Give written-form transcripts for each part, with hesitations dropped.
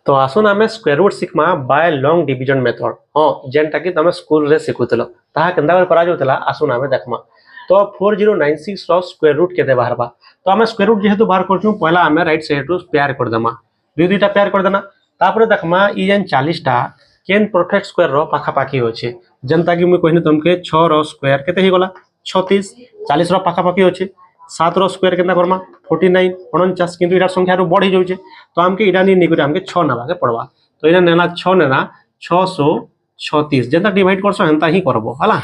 तो आसन आम स्क्वायर रूट शिखमा बाय लॉन्ग डिविजन मेथड। हाँ जेनटा कि तुम स्कूल रे शिखुल ताहा केनता करा जाउतला आसन आम देखमा। तो 4096 रो स्क्वायर रूट केते बाहरबा। तो आम स्क्वायर रूट जेहेतु बाहर करछु पहला आम राइट साइड रु पेयर कर देमा दुई दुईटा पेयर कर देना। तापर देखमा ई जेन 40 टा केन परफेक्ट स्क्वायर रो पाखा पाखी होचे जेनता कि मुई कहनी तुमके 6 रो स्क्वायर केते हे गला 36 40 रो पाखा पाखी होचे 7 रो स्क्वायर केतना करमा 49 49 किंतु इटा संख्या रु बढ़ी जाउचे। तो हमके इटा नि निकरे हमके 6 नेबा के पड़वा। तो इना नेला 6 नेना 636 जेनता डिवाइड करसो हेनता ही करबो हला।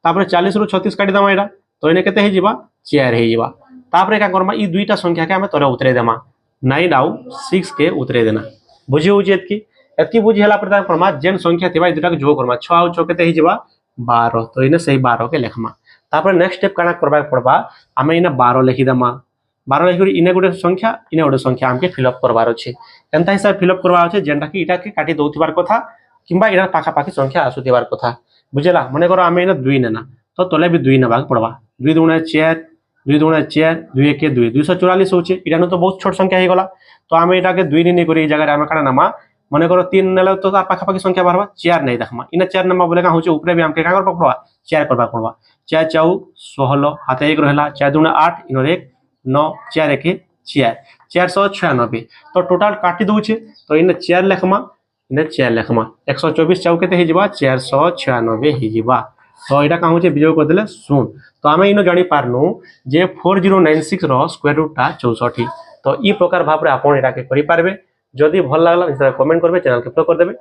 तापर 40 रु 36 काटी दमा इटा तो इने केते हे जिबा 4 हे जिबा। तापर का करमा ई दुईटा संख्या के हमें तोरे उतरे देमा 9 आउ 6 के उतरे देना बुझी होची एतकी बुझी हला पर करमा जेन संख्या थिबा ई दुटा के जोग करमा 6 आउ 6 केते हे जिबा 12। तो इने सही 12 के लेखमा। तापर नेक्स्ट स्टेप काना करबा पड़बा आमे इने 12 लिखि दमा 12 लिखि इने गोटे संख्या इने गोटे संख्या हमके फिलअप करबार अछि एंता हिसाब फिलअप करबा अछि जेनटा कि इटा के काटी दउथिबार कथा किंबा इरा पाखा पाखी संख्या आसुथिबार कथा बुझला। माने करो आमे इने 2 नेना तो तले भी 2 नेबा पड़बा 2 दुणे 4 2 दुणे 4 2 1 2 244 होचे इटा न तो बहुत छोट संख्या हे गला। तो आमे इटा के 2 नि करी जगह आमे काना नमा माने करो 3 नेला तो पाखा पाखी संख्या बारबा 4 नै देखमा इने 4 नमा बोले का होचे ऊपरे भी हमके का करबा पड़बा 4 करबा पड़बा 4 4 16 हाथे 1 रहला 4 दुणे 8 इनो 1 9 4 1 4 496। तो टोटल काटी दउचे तो इने 4 लेखमा इने 4 लेखमा 124 चाउ केते हे जिबा 496 हे जिबा। तो इटा का होचे बिजोग कर देले 0। तो आमे इनो जानि पारनु जे 4096 रो स्क्वायर रूट टा 64। तो ई प्रकार भाबरे आपण इटा के करि पारबे। जदि भल लागला कमेंट करबे चैनल के फॉलो कर देबे।